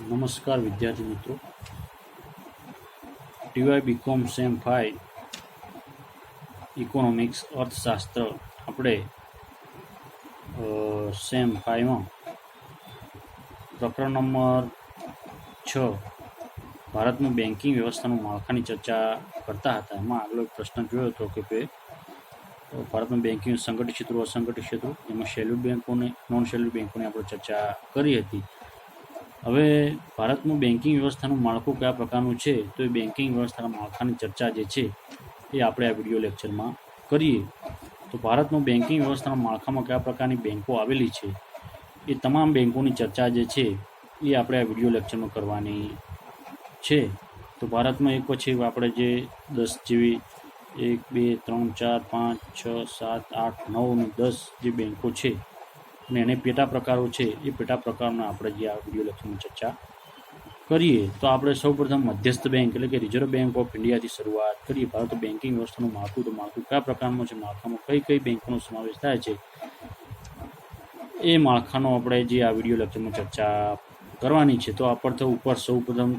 નમસ્કાર વિદ્યાર્થી મિત્રો, ટીવાય બીકોમ સેમ 5 ઇકોનોમિક્સ અર્થશાસ્ત્ર આપણે સેમ 5માં પ્રકરણ નંબર 6 ભારતનું બેન્કિંગ વ્યવસ્થાનું માળખાની ચર્ચા કરતા હતા. એમાં આગલો એક પ્રશ્ન જોયો હતો કે ભારતનું બેન્કિંગ સંગઠિત ક્ષેત્રો, અસંગઠિત ક્ષેત્રો, એમાં શેડ્યુલ્ડ બેન્કોને, નોન શેડ્યુલ્ડ બેન્કોની આપણે ચર્ચા કરી હતી. હવે ભારતનું બેન્કિંગ વ્યવસ્થાનું માળખું કયા પ્રકારનું છે, તો એ બેન્કિંગ વ્યવસ્થાના માળખાની ચર્ચા જે છે એ આપણે આ વિડીયો લેક્ચરમાં કરીએ. તો ભારતનું બેન્કિંગ વ્યવસ્થાના માળખામાં કયા પ્રકારની બેન્કો આવેલી છે, એ તમામ બેન્કોની ચર્ચા જે છે એ આપણે આ વિડીયો લેક્ચરમાં કરવાની છે. તો ભારતમાં એક પછી આપણે જે 10 જેવી 1, 2, 3, 4, 5, 6, 7, 8, 9 અને 10 જે બેન્કો છે અને એને પેટા પ્રકારો છે, એ પેટા પ્રકારના આપણે જે આ વિડીયો લેક્ચરમાં ચર્ચા કરીએ. તો આપણે સૌપ્રથમ મધ્યસ્થ બેંક એટલે કે રિઝર્વ બેંક ઓફ ઇન્ડિયાથી શરૂઆત કરીએ. ભારત બેન્કિંગ વ્યવસ્થાનું માળખું, તો માળખું કયા પ્રકારનું છે, માળખામાં કઈ કઈ બેંકોનો સમાવેશ થાય છે, એ માળખાનો આપણે જે આ વિડીયો લેક્ચરમાં ચર્ચા કરવાની છે. તો આપણે ઉપર સૌપ્રથમ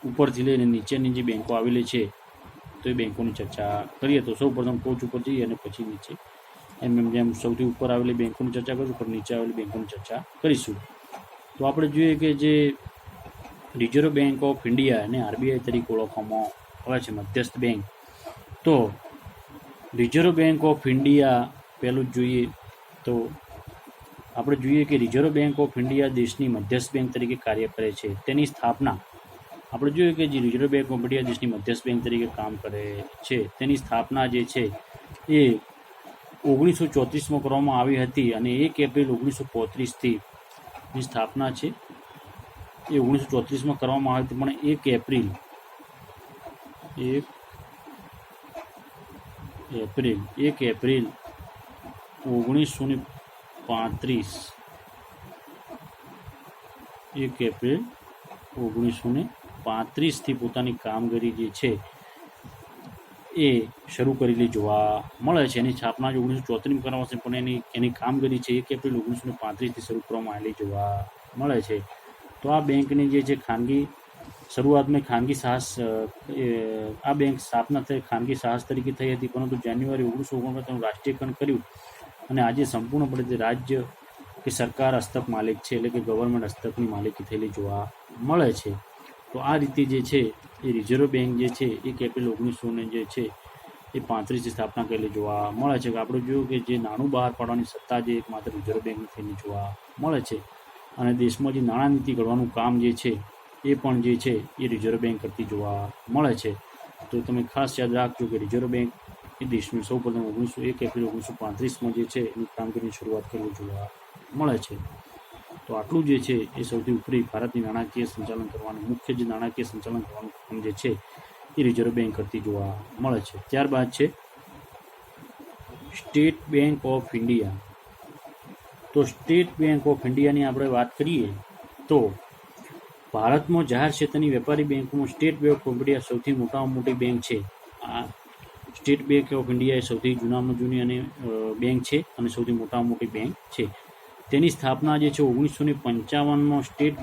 ઉપરથી લઈને નીચેની જે બેંકો આવેલી છે તો એ બેંકોની ચર્ચા કરીએ. તો સૌપ્રથમ ટોચ ઉપર જઈએ અને પછી નીચે એમ જેમ સૌથી ઉપર આવેલી બેંકોની ચર્ચા કરીશું, પણ નીચે આવેલી બેંકોની ચર્ચા કરીશું. તો આપણે જોઈએ કે જે રિઝર્વ બેંક ઓફ ઇન્ડિયા અને આરબીઆઈ તરીકે ઓળખવામાં આવે છે, મધ્યસ્થ બેંક. તો રિઝર્વ બેંક ઓફ ઇન્ડિયા પહેલું જ જોઈએ તો આપણે જોઈએ કે રિઝર્વ બેંક ઓફ ઇન્ડિયા દેશની મધ્યસ્થ બેંક તરીકે કાર્ય કરે છે. તેની સ્થાપના આપણે જોઈએ કે જે રિઝર્વ બેંક ઓફ ઇન્ડિયા દેશની મધ્યસ્થ બેંક તરીકે કામ કરે છે, તેની સ્થાપના જે છે એ 1934માં કરવામાં આવી હતી અને 1 એપ્રિલ 1935થી ની સ્થાપના છે એ 1934માં કરવામાં આવી હતી, પણ 1 એપ્રિલ 1935થી પોતાની કામગીરી જે છે એ શરૂ કરેલી જોવા મળે છે. એની સ્થાપના 1934માં કરવામાં આવશે, પણ એની કામગીરી છે 1 એપ્રિલ 1935થી શરૂ કરવામાં આવેલી જોવા મળે છે. તો આ બેંકની જે છે શરૂઆતમાં ખાનગી સાહસ, આ બેંક સ્થાપના થઈ ખાનગી સાહસ તરીકે થઈ હતી, પરંતુ જાન્યુઆરી 1949 રાષ્ટ્રીયકરણ કર્યું અને આજે સંપૂર્ણપણે તે રાજ્ય કે સરકાર હસ્તક માલિક છે, એટલે કે ગવર્મેન્ટ હસ્તકની માલિકી થયેલી જોવા મળે છે. તો આ રીતે જે છે એ રિઝર્વ બેંક જે છે 1 એપ્રિલ 1900 જે છે એ 35થી સ્થાપના કરેલી જોવા મળે છે. આપણે જોયું કે જે નાણું બહાર પાડવાની સત્તા જે એકમાત્ર રિઝર્વ બેંકની થયેલી જોવા મળે છે અને દેશમાં જે નાણાનીતિ ઘડવાનું કામ જે છે એ પણ જે છે એ રિઝર્વ બેંક કરતી જોવા મળે છે. તો તમે ખાસ યાદ રાખજો કે રિઝર્વ બેંક એ દેશનું સૌપ્રથમ 1 એપ્રિલ 1935માં જે છે એની કામગીરીની શરૂઆત કરેલી જોવા મળે છે. તો આટલું જે છે એ સૌથી ઉપરી ભારતની નાણાકીય સંચાલન કરવાનું, મુખ્ય જે નાણાકીય સંચાલન કરવાનું કામ જે છે એ રિઝર્વ બેંક કરતી જોવા મળે છે. ત્યારબાદ છે સ્ટેટ બેંક ઓફ ઇન્ડિયા. તો સ્ટેટ બેંક ઓફ ઇન્ડિયાની આપણે વાત કરીએ તો ભારતમાં જાહેર ક્ષેત્રની વેપારી બેંકોમાં સ્ટેટ બેંક ઓફ ઇન્ડિયા સૌથી મોટામાં મોટી બેંક છે. આ સ્ટેટ બેંક ઓફ ઇન્ડિયા એ સૌથી જૂનામાં જૂની અને બેંક છે અને સૌથી મોટામાં મોટી બેંક છે. તેની સ્થાપના જે છે 1955માં સ્ટેટ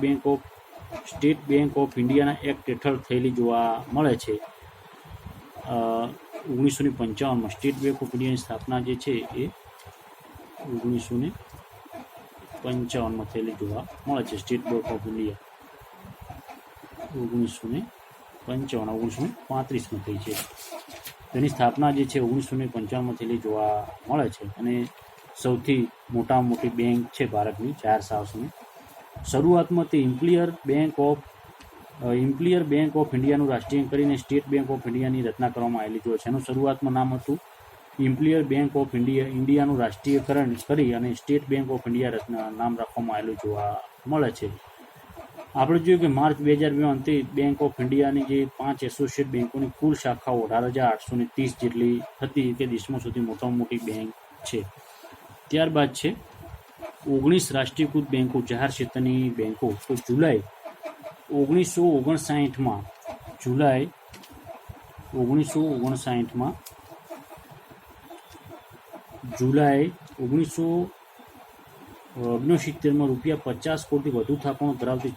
બેંક ઓફ ઇન્ડિયાના એક્ટ હેઠળ થયેલી જોવા મળે છે. 1955માં સ્ટેટ બેંક ઓફ ઇન્ડિયાની સ્થાપના જે છે એ 1955માં થયેલી જોવા મળે છે. સ્ટેટ બેંક ઓફ ઇન્ડિયા 1935માં થઈ છે. તેની સ્થાપના જે છે 1955માં થયેલી જોવા મળે છે અને સૌથી મોટામાં મોટી બેંક છે ભારતની જાહેર સાહસની. શરૂઆતમાં તે ઇમ્પિયર બેંક ઓફ ઇન્ડિયાનું રાષ્ટ્રીયકરણ કરીને સ્ટેટ બેંક ઓફ ઇન્ડિયાની રચના કરવામાં આવેલી જોવા છે. એનું શરૂઆતમાં નામ હતું ઇમ્પિયર બેંક ઓફ ઇન્ડિયાનું રાષ્ટ્રીયકરણ કરી અને સ્ટેટ બેંક ઓફ ઇન્ડિયા નામ રાખવામાં આવેલું જોવા મળે છે. આપણે જોયું કે માર્ચ 2002 અંતે બેંક ઓફ ઇન્ડિયાની જે 5 એસોસિએટ બેંકોની કુલ શાખાઓ 18,830 જેટલી હતી, કે દેશમાં સૌથી મોટામાં મોટી બેંક છે. ત્યારબાદ છે 19 રાષ્ટ્રીયકૃત બેંકો, જાહેર ક્ષેત્રની બેંકો. તો જુલાઈ 1959માં ઓગણસિત્તેરમાં ₹50 કરોડથી વધુ થાપણો ધરાવતી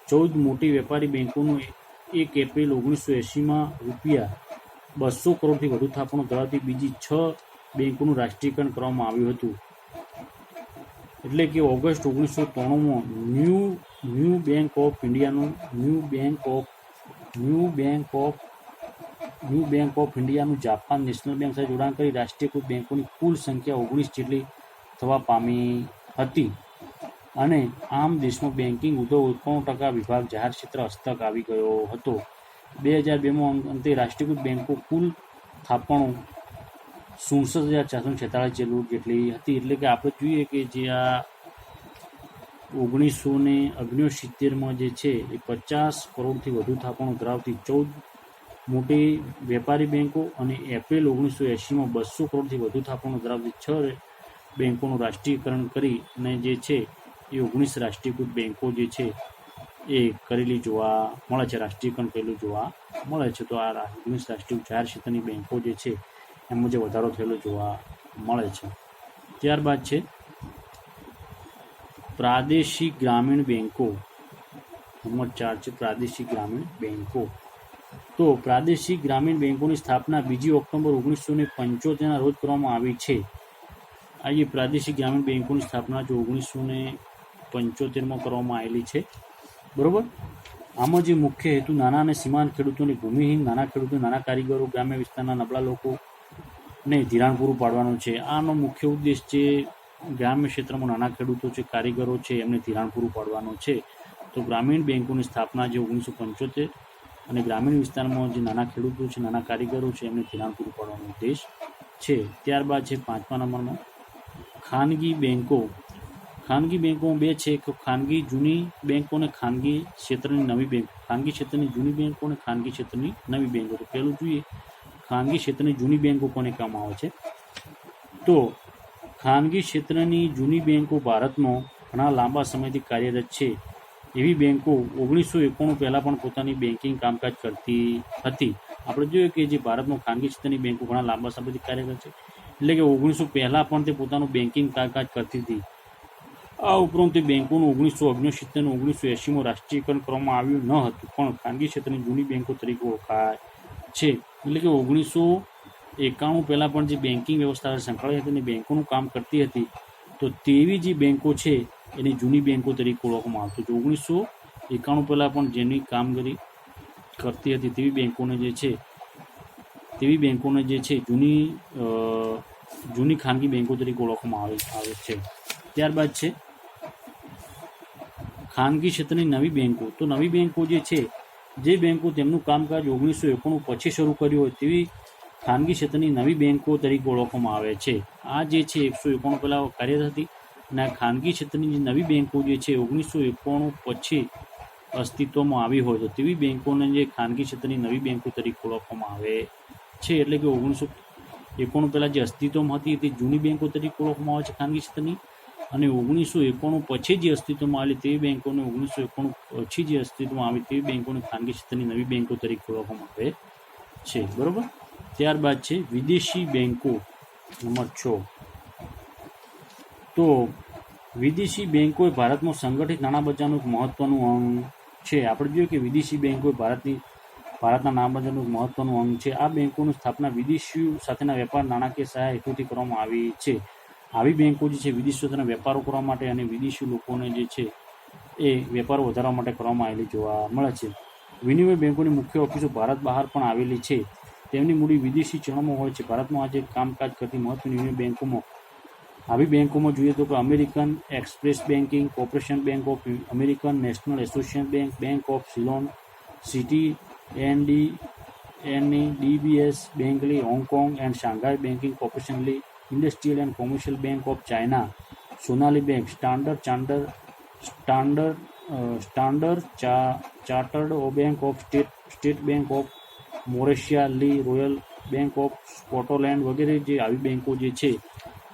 14 મોટી વેપારી બેંકોનું એક એપ્રિલ 1980માં ₹200 કરોડથી વધુ થાપણો ધરાવતી બીજી 6 બેંકોનું રાષ્ટ્રીયકરણ કરવામાં આવ્યું હતું. એટલે કે ઓગસ્ટ 1993માં ન્યૂ બેંક ઓફ ઇન્ડિયાનું જાપાન નેશનલ બેંક સાથે જોડાણ કરી રાષ્ટ્રીયકૃત બેંકોની કુલ સંખ્યા 19 જેટલી થવા પામી હતી. અને આમ દેશમાં બેન્કિંગ ઉદ્યોગ 91% વિભાગ જાહેર ક્ષેત્ર હસ્તક આવી ગયો હતો. 2002માં અંતે રાષ્ટ્રીયકૃત બેંકો કુલ થાપણો 67,446 જેટલી હતી. એટલે કે આપણે જોઈએ કે જે આ 1969માં જે છે એ 50 કરોડથી વધુ થાપણો ધરાવતી 14 મોટી વેપારી બેંકો અને એપ્રિલ 1980માં 200 કરોડથી વધુ થાપણો ધરાવતી 6 બેંકોનું રાષ્ટ્રીયકરણ કરી અને જે છે એ 19 રાષ્ટ્રીયકૃત બેંકો જે છે એ કરેલી જોવા મળે છે, રાષ્ટ્રીયકરણ કરેલું જોવા મળે છે. તો આ 19 રાષ્ટ્રીય જાહેર ક્ષેત્રની બેંકો જે છે એમાં જે વધારો થયેલો જોવા મળે છે. ત્યારબાદ છે પ્રાદેશિક ગ્રામીણ બેંકો. નંબર 4 છે પ્રાદેશિક ગ્રામીણ બેંકો. તો પ્રાદેશિક ગ્રામીણ બેંકોની સ્થાપના 2 ઓક્ટોબર 1975ના રોજ કરવામાં આવી છે. આ જે પ્રાદેશિક ગ્રામીણ બેંકોની સ્થાપના જો 1975માં કરવામાં આવેલી છે, બરાબર. આમાં જે મુખ્ય હેતુ નાના અને સીમાંત ખેડૂતોને, ભૂમિહીન નાના ખેડૂતો, નાના કારીગરો, ગ્રામ્ય વિસ્તારના નબળા લોકોને ધિરાણ પૂરું પાડવાનો છે. આનો મુખ્ય ઉદ્દેશ છે ગ્રામ્ય ક્ષેત્રમાં નાના ખેડૂતો છે, કારીગરો છે, એમને ધિરાણ પૂરું પાડવાનો છે. તો ગ્રામીણ બેંકોની સ્થાપના જે 1975 અને ગ્રામીણ વિસ્તારમાં જે નાના ખેડૂતો છે, નાના કારીગરો છે, એમને ધિરાણ પૂરું પાડવાનો ઉદ્દેશ છે. ત્યારબાદ છે 5મા નંબરમાં ખાનગી બેંકો. ખાનગી બેંકો 2 છે કે ખાનગી જૂની બેંકો અને ખાનગી ક્ષેત્રની નવી બેંકો. ખાનગી ક્ષેત્રની જૂની બેંકો અને ખાનગી ક્ષેત્રની નવી બેંકો. તો પહેલું જોઈએ ખાનગી ક્ષેત્રની જૂની બેંકો કોને કહેવામાં આવે છે. તો ખાનગી ક્ષેત્રની જૂની બેંકો ભારતમાં ઘણા લાંબા સમયથી કાર્યરત છે. એવી બેંકો 1991 પહેલાં પણ પોતાની બેન્કિંગ કામકાજ કરતી હતી. આપણે જોઈએ કે જે ભારતમાં ખાનગી ક્ષેત્રની બેંકો ઘણા લાંબા સમયથી કાર્યરત છે, એટલે કે 1900 પહેલાં પણ તે પોતાનું બેન્કિંગ કામકાજ કરતી હતી. આ ઉપરાંત તે બેંકોનું 1969 અને 1980માં રાષ્ટ્રીયકરણ કરવામાં આવ્યું ન હતું, પણ ખાનગી ક્ષેત્રની જૂની બેંકો તરીકે ઓળખાય છે. એટલે કે 1991 પહેલાં પણ જે બેન્કિંગ વ્યવસ્થા સંકળાયેલી હતી અને બેંકોનું કામ કરતી હતી, તો તેવી જે બેંકો છે એની જૂની બેંકો તરીકે ઓળખવામાં આવતી. તો 1991 પહેલાં પણ જેની કામગીરી કરતી હતી તેવી બેંકોને જે છે જૂની ખાનગી બેંકો તરીકે ઓળખવામાં આવે છે. ત્યારબાદ છે ખાનગી ક્ષેત્રની નવી બેંકો. તો નવી બેંકો જે છે, જે બેંકો તેમનું કામકાજ 1991 પછી શરૂ કર્યું હોય તેવી ખાનગી ક્ષેત્રની નવી બેંકો તરીકે ઓળખવામાં આવે છે. આ જે છે 191 પહેલાં કાર્યરત હતી અને આ ખાનગી ક્ષેત્રની જે નવી બેંકો જે છે 1991 પછી અસ્તિત્વમાં આવી હોય તો તેવી બેંકોને જે ખાનગી ક્ષેત્રની નવી બેંકો તરીકે ઓળખવામાં આવે છે. એટલે કે 1991 પહેલાં જે અસ્તિત્વમાં હતી તે જૂની બેંકો તરીકે ઓળખવામાં આવે છે ખાનગી ક્ષેત્રની, અને 1991 પછી જે અસ્તિત્વમાં આવેલી તેવી બેંકોને 1991 પછી જે અસ્તિત્વમાં આવી તેવી બેંકોને ખાનગી ક્ષેત્રની નવી બેંકો તરીકે ઓળખવામાં આવે છે, બરાબર. ત્યારબાદ છે વિદેશી બેંકો. નંબર 6. તો વિદેશી બેંકો એ ભારતમાં સંગઠિત નાણાં બજારનું એક મહત્વનું અંગ છે. આપણે જોઈએ કે વિદેશી બેંકો ભારતના નાણાં બજારનું એક મહત્વનું અંગ છે. આ બેંકોની સ્થાપના વિદેશીઓ સાથેના વેપાર, નાણાકીય સહાય હેતુથી કરવામાં આવી છે. આવી બેંકો જે છે વિદેશીઓ સાથેના વેપારો કરવા માટે અને વિદેશી લોકોને જે છે એ વેપારો વધારવા માટે કરવામાં આવેલી જોવા મળે છે. વિનિમય બેંકોની મુખ્ય ઓફિસો ભારત બહાર પણ આવેલી છે. તેમની મૂડી વિદેશી ચલણમાં હોય છે. ભારતમાં આજે કામકાજ કરતી મહત્વની વિનિમય બેંકોમાં આવી બેંકોમાં જોઈએ તો કે American Express banking corporation, bank of American, national association bank, bank of Ceylon city, DBS bank લી, Hong Kong and Shanghai banking corporation લી, industrial and commercial bank of China, Sonali bank, chartered bank of state bank of Mauritius લી, royal bank of Scotland વગેરે જે આવી બેંકો જે છે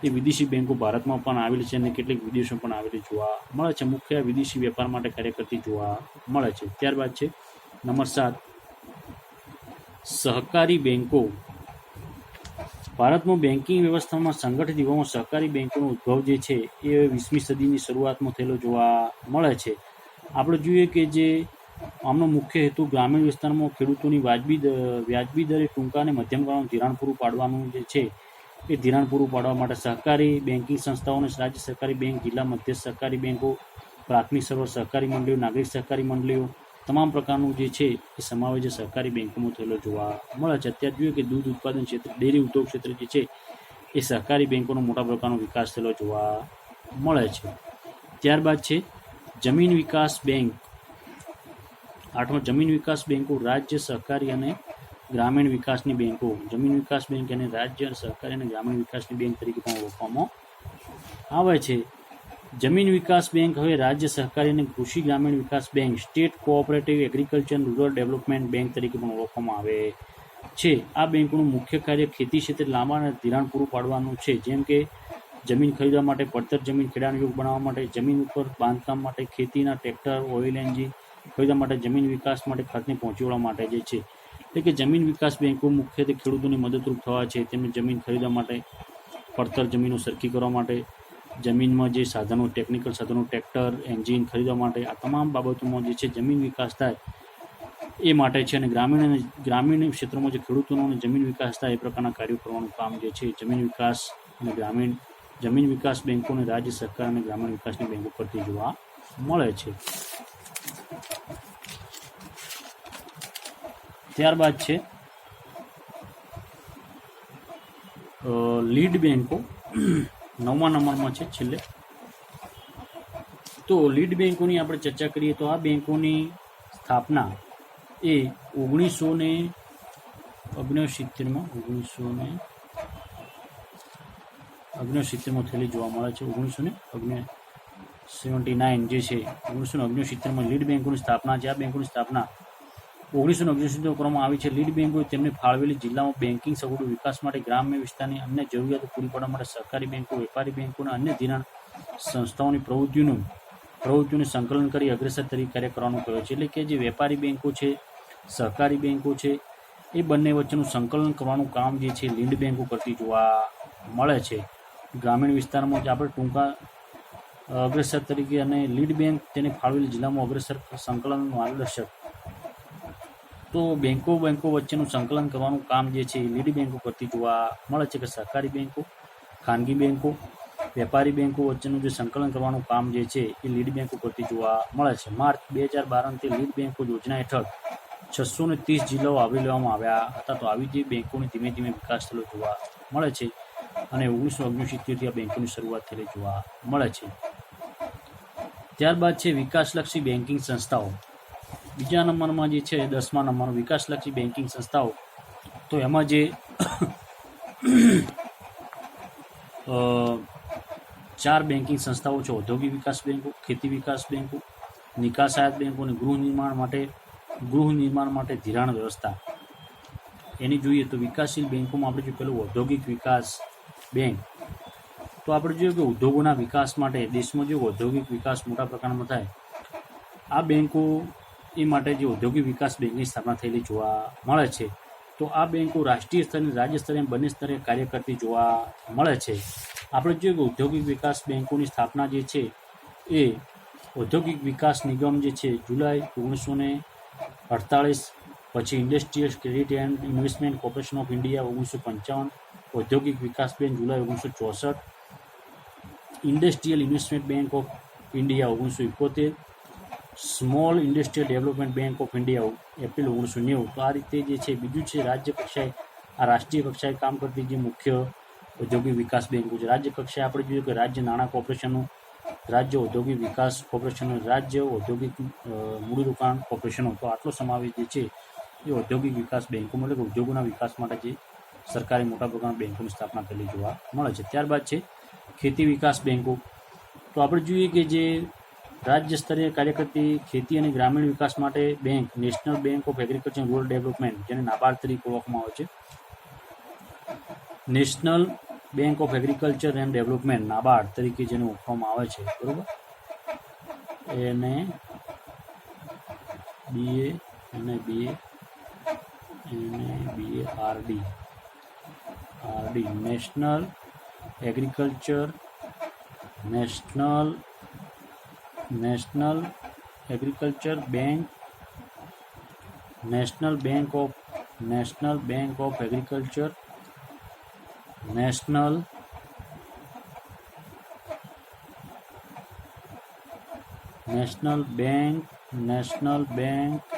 એ વિદેશી બેંકો ભારતમાં પણ આવેલી છે અને કેટલીક વિદેશો પણ આવેલી જોવા મળે છે. મુખ્ય વિદેશી વેપાર માટે કાર્ય કરતી જોવા મળે છે. ત્યારબાદ છે નંબર 7 સહકારી બેંકો. ભારતમાં બેન્કિંગ વ્યવસ્થામાં સંગઠિત યુગોમાં સહકારી બેન્કોનો ઉદ્ભવ જે છે એ 20મી સદીની શરૂઆતમાં થયેલો જોવા મળે છે. આપણે જોઈએ કે જે આમનો મુખ્ય હેતુ ગ્રામીણ વિસ્તારમાં ખેડૂતોની વ્યાજબી દરે ટૂંકા અને મધ્યમ ગાળાનું ધિરાણ પૂરું પાડવાનું જે છે એ ધિરાણ પૂરું પાડવા માટે સહકારી બેન્કિંગ સંસ્થાઓને રાજ્ય સહકારી બેંક, જિલ્લા મધ્યસ્થ સહકારી બેન્કો, પ્રાથમિક સર્વ સહકારી મંડળીઓ, નાગરિક સહકારી મંડળીઓ તમામ પ્રકારનું જે છે એ સમાવેશ સહકારી બેન્કોમાં થયેલો જોવા મળે છે. અત્યારે જોઈએ કે દૂધ ઉત્પાદન ક્ષેત્ર, ડેરી ઉદ્યોગ ક્ષેત્ર જે છે એ સહકારી બેન્કોનો મોટા પ્રકારનો વિકાસ થયેલો જોવા મળે છે. ત્યારબાદ છે જમીન વિકાસ બેંક. 8મા જમીન વિકાસ બેન્કો રાજ્ય સહકારી અને ગ્રામીણ વિકાસની બેન્કો. જમીન વિકાસ બેંક અને રાજ્ય સહકારી અને ગ્રામીણ વિકાસની બેંક તરીકે પણ ઓળખવામાં આવે છે. જમીન વિકાસ બેંક હવે રાજ્ય સહકારી અને કૃષિ ગ્રામીણ વિકાસ bank, state cooperative agriculture rural development bank તરીકે પણ ઓળખવામાં આવે છે. આ બેંકોનું મુખ્ય કાર્ય ખેતી ક્ષેત્રે લાંબા અને ધિરાણ પૂરું પાડવાનું છે, જેમ કે જમીન ખરીદવા માટે, પડતર જમીન ખેડાણ યોગ્ય બનાવવા માટે, જમીન ઉપર બાંધકામ માટે, ખેતીના ટ્રેક્ટર, ઓઇલ એન્જિન ખરીદવા માટે, જમીન વિકાસ માટે ખર્ચને પહોંચી વળવા માટે જે છે. એટલે કે જમીન વિકાસ બેંકો મુખ્યત્વે ખેડૂતોને મદદરૂપ થવા છે, તેમને જમીન ખરીદવા માટે, પડતર જમીનો સરખી કરવા માટે, જમીનમાં જે સાધનો, ટેકનિકલ સાધનો, ટ્રેક્ટર, એન્જિન ખરીદવા માટે, આ તમામ બાબતોમાં જે છે જમીન વિકાસ થાય એ માટે છે. અને ગ્રામીણ ક્ષેત્રોમાં જે ખેડૂતોનો જમીન વિકાસ થાય એ પ્રકારના કાર્યો કરવાનું કામ જે છે જમીન વિકાસ અને જમીન વિકાસ બેન્કો અને રાજ્ય સરકાર અને ગ્રામીણ વિકાસની બેન્કો કરતી જોવા મળે છે. ત્યારબાદ છે લીડ બેન્કો. 9મા નંબરમાં છે છેલ્લે. તો લીડ બેન્કોની આપણે ચર્ચા કરીએ તો આ બેન્કોની સ્થાપના એ 1969માં થયેલી જોવા મળે છે. 1979 જે છે 1969માં લીડ બેન્કોની સ્થાપના છે. આ બેન્કોની સ્થાપના 1969 કરવામાં આવી છે. લીડ બેન્કોએ તેમને ફાળવેલી જિલ્લામાં બેન્કિંગ સગવડો વિકાસ માટે, ગ્રામ્ય વિસ્તારની અન્ય જરૂરિયાતો પૂરી પાડવા માટે સહકારી બેન્કો, વેપારી બેન્કો અને અન્ય ધિરાણ સંસ્થાઓની પ્રવૃત્તિઓને સંકલન કરી અગ્રેસર તરીકે કાર્ય કરવાનું કહ્યું છે. એટલે કે જે વેપારી બેન્કો છે, સહકારી બેન્કો છે, એ બંને વચ્ચેનું સંકલન કરવાનું કામ જે છે લીડ બેન્કો કરતી જોવા મળે છે. ગ્રામીણ વિસ્તારમાં જે આપણે ટૂંકા અગ્રેસર તરીકે અને લીડ બેન્ક તેને ફાળવેલી જિલ્લામાં અગ્રેસર સંકલન માર્ગદર્શક. તો બેન્કો વચ્ચેનું સંકલન કરવાનું કામ જે છે એ લીડ બેન્કો કરતી જોવા મળે છે. કે સહકારી બેન્કો, ખાનગી બેન્કો, વેપારી બેન્કો વચ્ચેનું જે સંકલન કરવાનું કામ જે છે એ લીડ બેન્કો કરતી જોવા મળે છે. માર્ચ 2012 લીડ બેન્કો યોજના હેઠળ 630 જિલ્લાઓ આવરી લેવામાં આવ્યા હતા. તો આવી જે બેન્કોની ધીમે ધીમે વિકાસ થયેલો જોવા મળે છે અને 1969થી આ બેન્કોની શરૂઆત થયેલી જોવા મળે છે. ત્યારબાદ છે વિકાસલક્ષી બેન્કિંગ સંસ્થાઓ. બીજા નંબરમાં જે છે 10મા નંબરનો વિકાસલક્ષી બેન્કિંગ સંસ્થાઓ. તો એમાં જે 4 બેન્કિંગ સંસ્થાઓ છે: ઔદ્યોગિક વિકાસ બેન્કો, ખેતી વિકાસ બેન્કો, નિકાસાયત બેન્કો અને ગૃહ નિર્માણ માટે ધિરાણ વ્યવસ્થા. એની જોઈએ તો વિકાસશીલ બેન્કોમાં આપણે જો પેલું ઔદ્યોગિક વિકાસ બેંક. તો આપણે જોઈએ કે ઉદ્યોગોના વિકાસ માટે દેશમાં જો ઔદ્યોગિક વિકાસ મોટા પ્રમાણમાં થાય, આ બેન્કો એ માટે જે ઔદ્યોગિક વિકાસ બેંકની સ્થાપના થયેલી જોવા મળે છે. તો આ બેન્કો રાષ્ટ્રીય સ્તરે, રાજ્ય સ્તરે બંને સ્તરે કાર્ય કરતી જોવા મળે છે. આપણે જોઈએ કે ઔદ્યોગિક વિકાસ બેન્કોની સ્થાપના જે છે એ ઔદ્યોગિક વિકાસ નિગમ જે છે જુલાઈ 1948, પછી industrial credit and investment corporation of India 1955, ઔદ્યોગિક વિકાસ bank July 1964, industrial investment bank of India 1971, small industrial development bank of India April 1990. તો આ રીતે જે છે બીજું છે રાજ્ય કક્ષાએ, આ રાષ્ટ્રીય કક્ષાએ કામ કરતી જે મુખ્ય ઔદ્યોગિક વિકાસ બેન્કો છે. રાજ્ય કક્ષાએ આપણે જોઈએ કે રાજ્ય નાણાં કોર્પોરેશનો, રાજ્ય ઔદ્યોગિક વિકાસ કોર્પોરેશનો, રાજ્ય ઔદ્યોગિક મૂડીરોકાણ કોર્પોરેશનો. તો આટલો સમાવેશ જે છે એ ઔદ્યોગિક વિકાસ બેન્કોમાં, એટલે કે ઉદ્યોગોના વિકાસ માટે જે સરકારી મોટા પ્રકારના બેન્કોની સ્થાપના કરેલી જોવા મળે છે. ત્યારબાદ છે ખેતી વિકાસ બેન્કો. તો આપણે જોઈએ કે જે રાજ્ય સ્તરે કાર્ય કરતી ખેતી અને ગ્રામીણ વિકાસ માટે bank national bank of agriculture and rural development, જેને નાબાર્ડ તરીકે ઓળખવામાં આવે છે. National bank of agriculture and development, NABARD તરીકે જેને ઓળખવામાં આવે છે, બરોબર. એને BARD R D national agriculture national agriculture bank, national bank of agriculture, national bank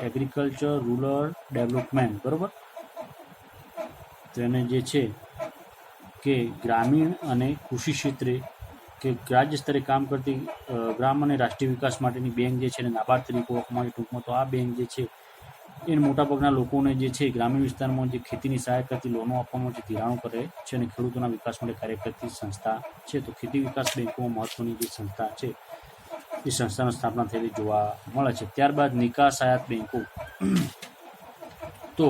agriculture rural development, બરાબર. તો એને જે છે કે ગ્રામીણ અને કૃષિ ક્ષેત્રે કે રાજ્ય સ્તરે કામ કરતી ગ્રામ અને રાષ્ટ્રીય વિકાસ માટેની બેંક જે છે એને નાબાર્ડ તરીકે ઓળખવામાં ટૂંકમાં. તો આ બેંક જે છે એ મોટાભાગના લોકોને જે છે ગ્રામીણ વિસ્તારમાં જે ખેતીની સહાય કરતી લોનો આપવામાં જે ધિરાણો કરે છે અને ખેડૂતોના વિકાસ માટે કાર્ય કરતી સંસ્થા છે. તો ખેતી વિકાસ બેંકોમાં મહત્વની જે સંસ્થા છે એ સંસ્થાની સ્થાપના થયેલી જોવા મળે છે. ત્યારબાદ નિકાસ આયાત બેંકો. તો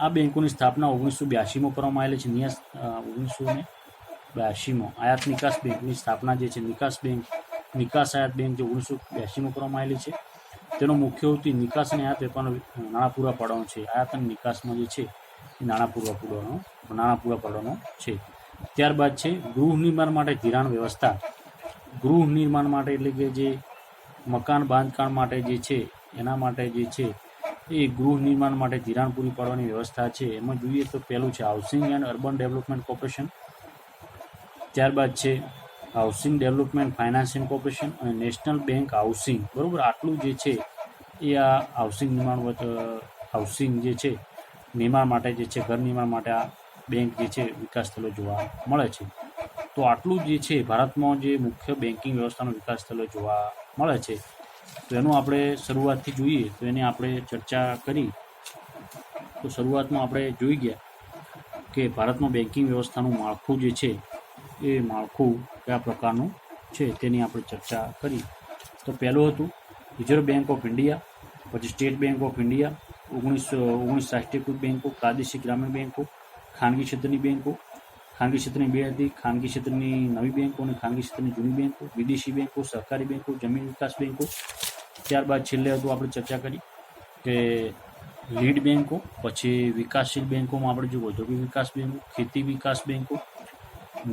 આ બેંકોની સ્થાપના 1982માં કરવામાં આવેલી છે. 1982માં આયાત નિકાસ બેંકની સ્થાપના જે છે નિકાસ આયાત બેંક જે 1982માં કરવામાં આવેલી છે. તેનો મુખ્ય હેતુ નિકાસ અને આયાત વેપારનો નાણાં પૂરા પાડવાનો છે. આયાત અને નિકાસમાં જે છે એ નાણાં પૂરા પાડવાનો છે. ત્યારબાદ છે ગૃહ નિર્માણ માટે ધિરાણ વ્યવસ્થા. ગૃહ નિર્માણ માટે એટલે કે જે મકાન બાંધકામ માટે જે છે એના માટે જે છે એ ગૃહ નિર્માણ માટે ધિરાણ પૂરી પાડવાની વ્યવસ્થા છે. એમાં જોઈએ તો પહેલું છે housing and urban development corporation, ત્યારબાદ છે હાઉસિંગ ડેવલપમેન્ટ ફાઇનાન્સિંગ કોર્પોરેશન અને નેશનલ બેંક હાઉસિંગ, બરાબર. આટલું જે છે એ આ હાઉસિંગ જે છે નિર્માણ માટે જે છે ઘર નિર્માણ માટે આ બેંક જે છે વિકાસ થયેલો જોવા મળે છે. તો આટલું જે છે ભારતમાં જે મુખ્ય બેન્કિંગ વ્યવસ્થાનો વિકાસ થયેલો જોવા મળે છે. તો એનું આપણે શરૂઆતથી જોઈએ તો એને આપણે ચર્ચા કરી. તો શરૂઆતમાં આપણે જોઈ ગયા કે ભારતમાં બેન્કિંગ વ્યવસ્થાનું માળખું જે છે એ માળખું કયા પ્રકારનું છે તેની આપણે ચર્ચા કરી. તો પહેલું હતું રિઝર્વ બેંક ઓફ ઇન્ડિયા, પછી સ્ટેટ બેંક ઓફ ઇન્ડિયા, 19 રાષ્ટ્રીયકૃત બેંકો, પ્રાદેશિક ગ્રામીણ બેંકો, ખાનગી ક્ષેત્રની બેંકો, ખાનગી ક્ષેત્રની બે હતી, ખાનગી ક્ષેત્રની નવી બેંકો અને ખાનગી ક્ષેત્રની જૂની બેંકો, વિદેશી બેંકો, સરકારી બેંકો, જમીન વિકાસ બેંકો. ત્યારબાદ છેલ્લે હતું આપણે ચર્ચા કરી કે લીડ બેંકો, પછી વિકાસશીલ બેંકોમાં આપણે જો ઔદ્યોગિક વિકાસ બેંકો, ખેતી વિકાસ બેંકો,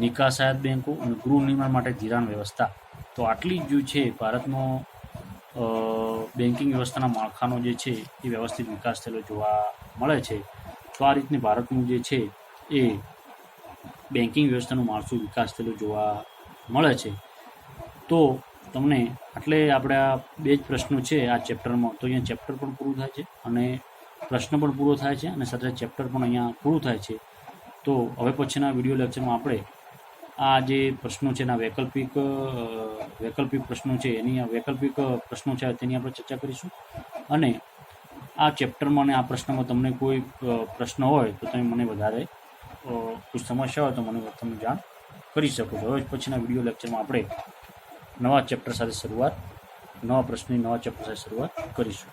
નિકાસ આયાત બેંકો અને ગૃહ નિર્માણ માટે ધિરાણ વ્યવસ્થા. તો આટલી જ છે ભારતમાં બેન્કિંગ વ્યવસ્થાના માળખાનો જે છે એ વ્યવસ્થિત વિકાસ થયેલો જોવા મળે છે. તો આ રીતની ભારતનું જે છે એ બેન્કિંગ વ્યવસ્થાનું માળખું વિકાસ થયેલો જોવા મળે છે. તો તમને એટલે આપણે આ બે જ પ્રશ્નો છે આ ચેપ્ટરમાં. તો અહીંયા ચેપ્ટર પણ પૂરું થાય છે અને પ્રશ્ન પણ પૂરો થાય છે અને સાથે ચેપ્ટર પણ અહીંયા પૂરું થાય છે. તો હવે પછીના વિડીયો લેક્ચરમાં આપણે આ જે પ્રશ્નો છે એના વૈકલ્પિક પ્રશ્નો છે વૈકલ્પિક પ્રશ્નો છે તેની આપણે ચર્ચા કરીશું. અને આ ચેપ્ટરમાં અને આ પ્રશ્નમાં તમને કોઈ પ્રશ્ન હોય તો તમે મને વધારે કોઈ સમસ્યા હોય તો મને તમે જાણ કરી શકો છો. હવે પછીના વિડીયો લેક્ચરમાં આપણે નવા ચેપ્ટર સાથે નવા પ્રશ્નની નવા ચેપ્ટર સાથે શરૂઆત કરીશું.